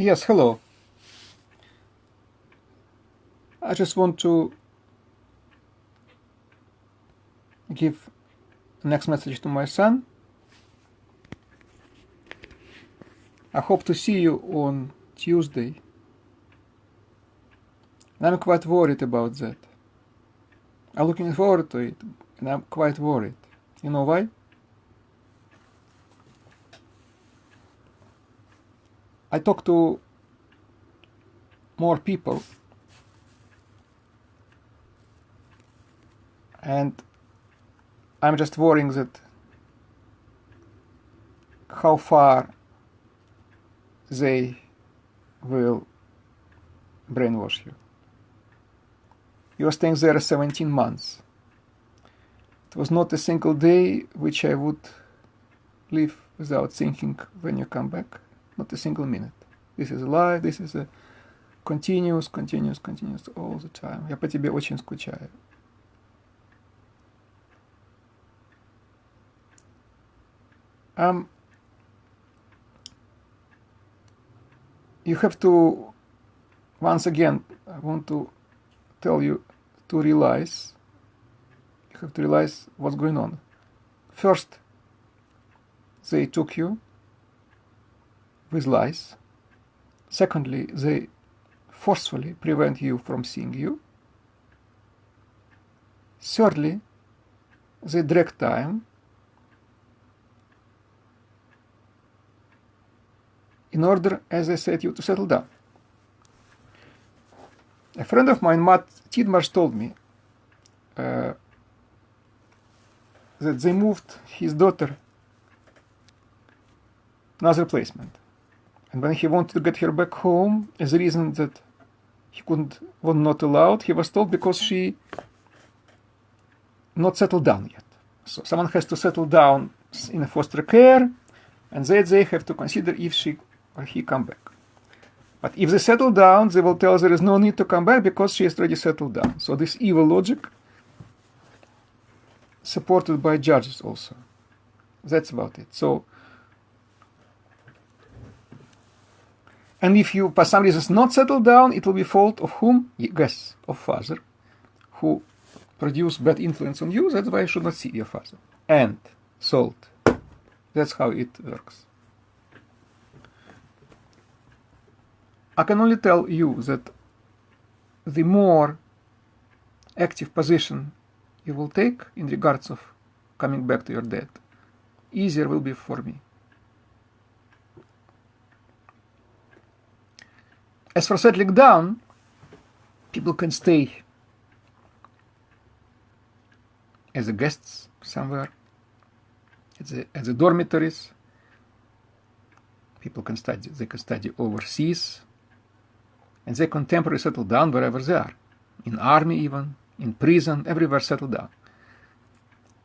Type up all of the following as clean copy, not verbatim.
Yes, hello. I just want to give the next message to my son. I hope to see you on Tuesday. And I'm quite worried about that. I'm looking forward to it, and I'm quite worried. You know why? I talk to more people, and I'm just worrying that how far they will brainwash you. You are staying there 17 months. It was not a single day which I would live without thinking when you come back. Not a single minute. This is life, this is a continuous all the time. Я по тебе очень скучаю. You have to, once again, I want to tell you to realize, you have to realize what's going on. First, they took you with lies. Secondly, they forcefully prevent you from seeing you. Thirdly, they drag time in order, as I said, you to settle down. A friend of mine, Matt Tidmarsh, told me that they moved his daughter another placement. And when he wanted to get her back home, as a reason that he was not allowed, he was told because she not settled down yet. So someone has to settle down in a foster care, and they have to consider if she or he come back. But if they settle down, they will tell there is no need to come back because she is already settled down. So this evil logic, supported by judges also. That's about it. So, and if you, for some reason, not settle down, it will be fault of whom? Yes, of father, who produced bad influence on you. That's why you should not see your father. And salt. That's how it works. I can only tell you that the more active position you will take in regards of coming back to your dad, easier will be for me. As for settling down, people can stay as a guests somewhere, at the dormitories. People can study, they can study overseas, and they can temporarily settle down wherever they are. In army even, in prison, everywhere settle down.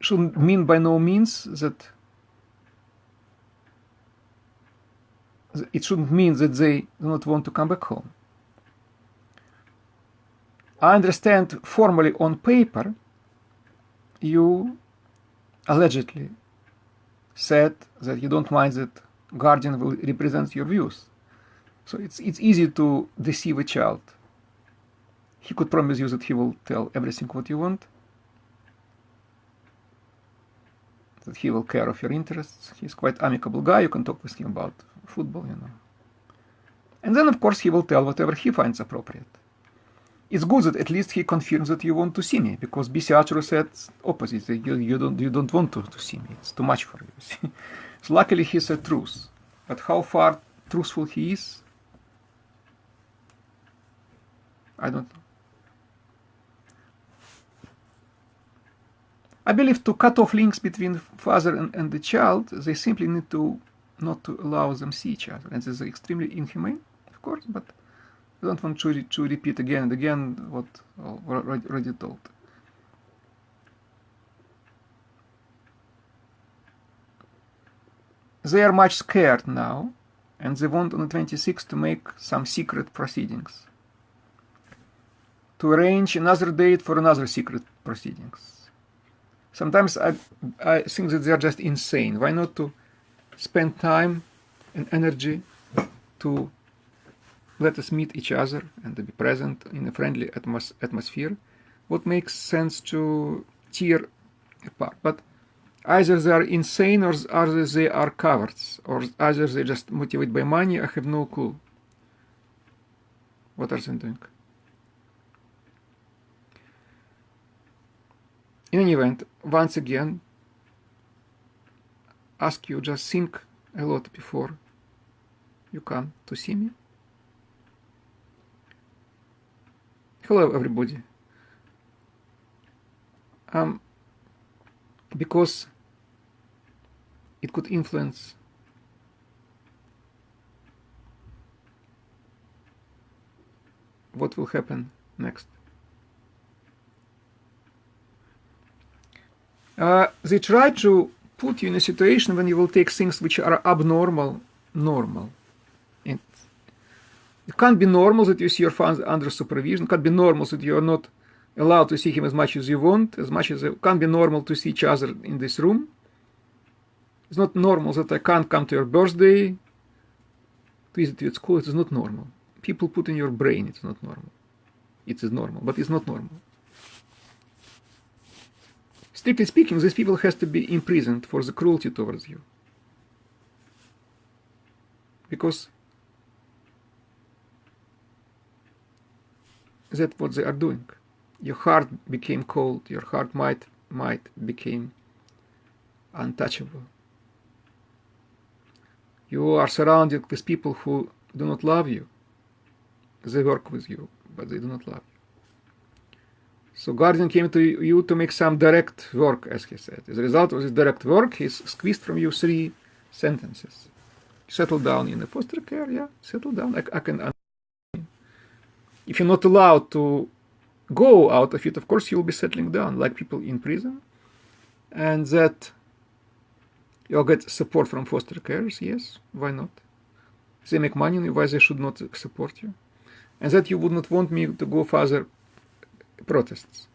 Shouldn't mean by no means that it shouldn't mean that they do not want to come back home. I understand formally on paper you allegedly said that you don't mind that guardian will represent your views. So it's easy to deceive a child. He could promise you that he will tell everything what you want, that he will care of your interests. He's quite amicable guy. You can talk with him about football, you know. And then, of course, he will tell whatever he finds appropriate. It's good that at least he confirms that you want to see me, because Bisiachero said opposite. You don't want to see me. It's too much for you. See? So luckily he said truth. But how far truthful he is, I don't know. I believe to cut off links between father and the child, they simply need to not to allow them see each other. And this is extremely inhumane, of course, but I don't want to repeat again and again what I already told. They are much scared now, and they want on the 26th to make some secret proceedings. To arrange another date for another secret proceedings. Sometimes I think that they are just insane. Why not to spend time and energy to let us meet each other and be present in a friendly atmosphere, what makes sense to tear apart. But either they are insane or either they are cowards, or either they just motivated by money. I have no clue. What are they doing? In any event, once again, ask you just think a lot before you come to see me. Hello, everybody. Because it could influence what will happen next. They try to put you in a situation when you will take things which are abnormal normal. It can't be normal that you see your father under supervision. It can't be normal that you are not allowed to see him as much as you want, as much as it can't be normal to see each other in this room. It's not normal that I can't come to your birthday to visit you at school. It is not normal. People put in your brain it's not normal. It is normal, but it's not normal. Strictly speaking, these people has to be imprisoned for the cruelty towards you. Because that's what they are doing. Your heart became cold. Your heart might became untouchable. You are surrounded with people who do not love you. They work with you, but they do not love you. So Guardian came to you to make some direct work, as he said. As a result of this direct work, he squeezed from you 3 sentences. Settle down in the foster care, yeah, settle down. I can understand. If you're not allowed to go out of it, of course you'll be settling down, like people in prison. And that you'll get support from foster carers, yes, why not? They make money, why they should not support you? And that you would not want me to go further protests.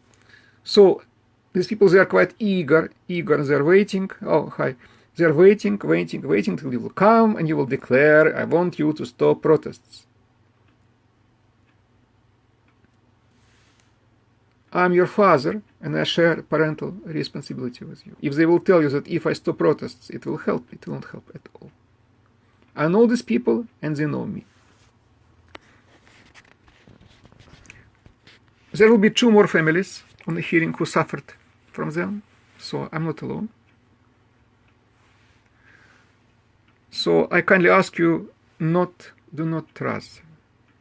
So these people, they are quite eager, they're waiting. Oh, hi. They're waiting till you will come and you will declare, I want you to stop protests. I'm your father and I share parental responsibility with you. If they will tell you that if I stop protests, it will help, it won't help at all. I know these people and they know me. There will be 2 more families on the hearing who suffered from them, so I'm not alone. So I kindly ask you do not trust,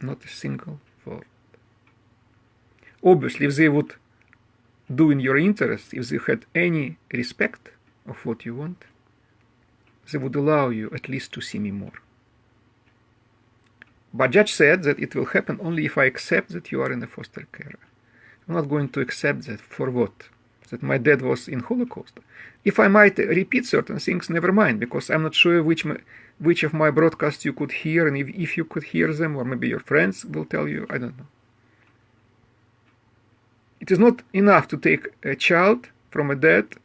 not a single word. Obviously, if they would do in your interest, if they had any respect of what you want, they would allow you at least to see me more. But judge said that it will happen only if I accept that you are in a foster care. I'm not going to accept that. For what? That my dad was in Holocaust. If I might repeat certain things, never mind, because I'm not sure which of my broadcasts you could hear, and if you could hear them, or maybe your friends will tell you, I don't know. It is not enough to take a child from a dad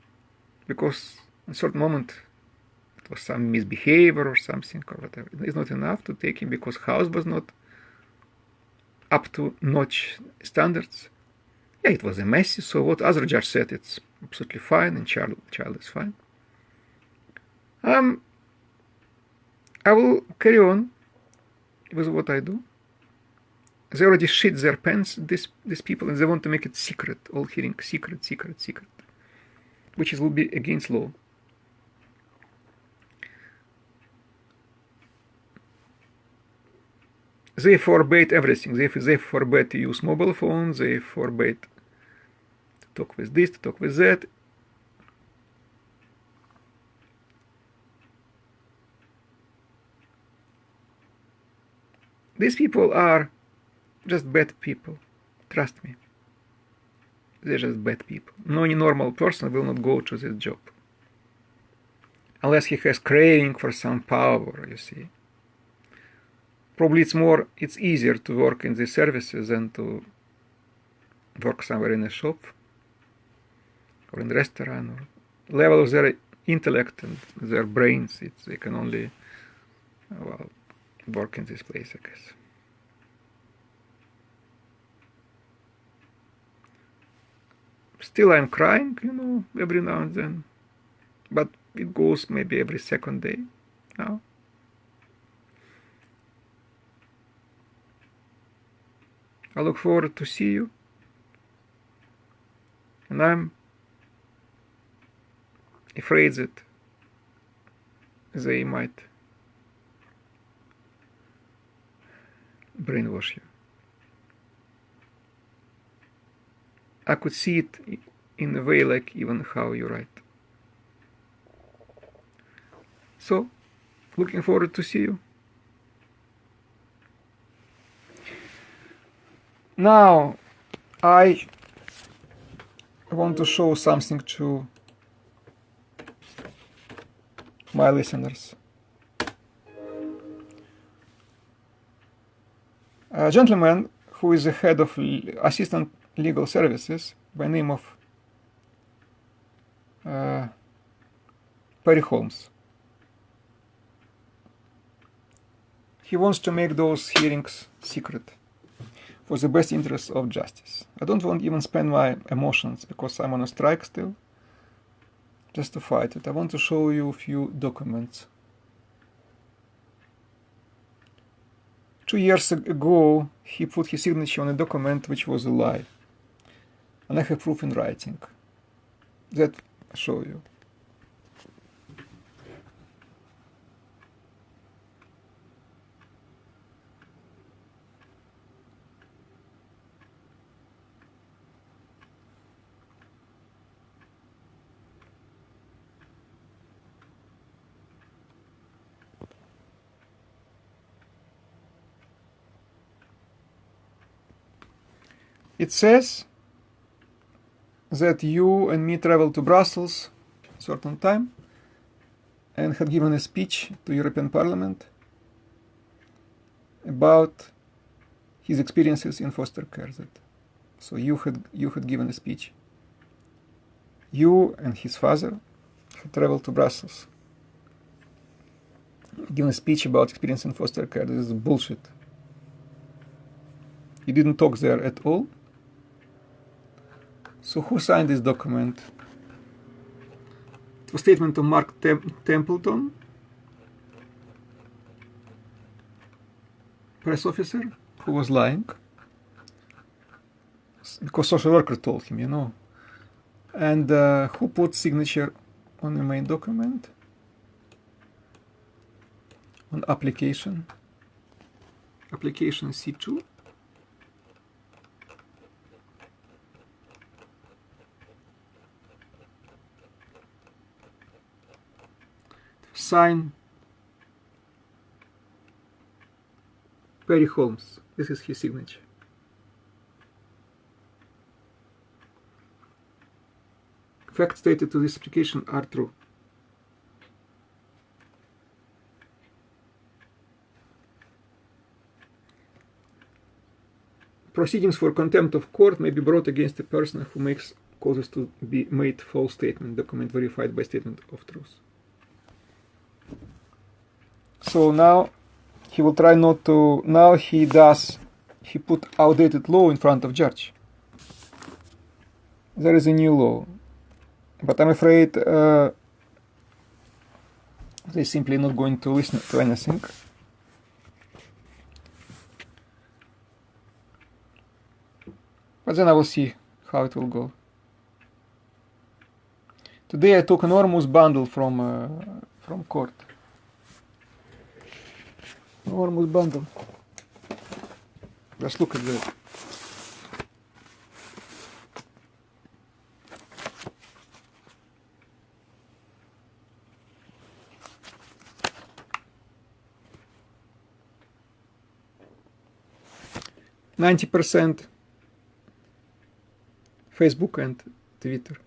because at a certain moment it was some misbehavior or something or whatever. It's not enough to take him because house was not up to notch standards. Yeah, it was a messy, so what other judge said, it's absolutely fine and child is fine. I will carry on with what I do. They already shit their pants, these people, and they want to make it secret, all hearing, secret, which will be against law. They forbade everything. They forbade to use mobile phones, they forbade to talk with this, to talk with that. These people are just bad people. Trust me. They're just bad people. No normal person will not go to this job. Unless he has craving for some power, you see. Probably it's easier to work in these services than to work somewhere in a shop or in a restaurant. Or level of their intellect and their brains, they can only work in this place, I guess. Still I'm crying, every now and then. But it goes maybe every second day now. I look forward to see you. And I'm afraid that they might brainwash you. I could see it in a way like even how you write. So, looking forward to see you. Now, I want to show something to my listeners. A gentleman who is the head of Assistant Legal Services by name of Perry Holmes. He wants to make those hearings secret for the best interest of justice. I don't want to even spend my emotions because I'm on a strike still, just to fight it. I want to show you a few documents. 2 years ago, he put his signature on a document which was a lie. And I have proof in writing. That I'll show you. It says that you and me traveled to Brussels a certain time and had given a speech to European Parliament about his experiences in foster care. So you had given a speech. You and his father had traveled to Brussels, given a speech about experience in foster care. This is bullshit. You didn't talk there at all. So who signed this document? It was a statement of Mark Templeton, press officer, who was lying because social worker told him, And who put signature on the main document? On application C2. Sign Perry Holmes. This is his signature. Facts stated to this application are true. Proceedings for contempt of court may be brought against a person who makes causes to be made false statement, document verified by statement of truth. So now he will try not to. Now he put outdated law in front of judge. There is a new law, but I'm afraid they're simply not going to listen to anything. But then I will see how it will go. Today I took an enormous bundle from court. Enormous bundle. Just look at that. %, Facebook and Twitter.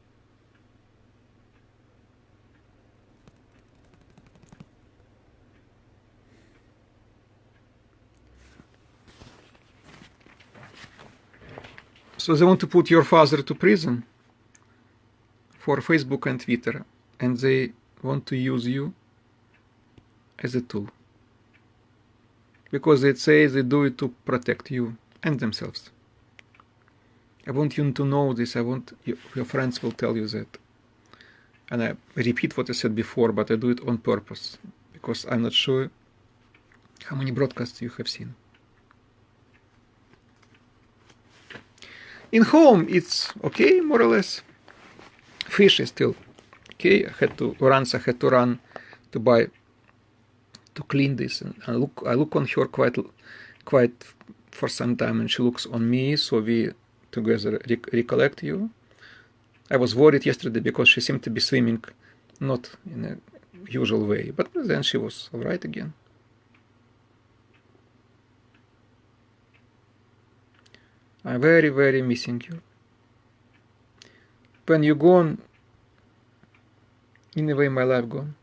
So they want to put your father to prison for Facebook and Twitter, and they want to use you as a tool. Because they say they do it to protect you and themselves. I want you to know this. I want your friends will tell you that. And I repeat what I said before, but I do it on purpose, because I'm not sure how many broadcasts you have seen. In home, it's okay, more or less. Fish is still okay. I had to run to buy, to clean this. And I look on her quite for some time, and she looks on me, so we together recollect you. I was worried yesterday because she seemed to be swimming not in a usual way, but then she was all right again. I'm very, very missing you. When you're gone, in a way my life gone.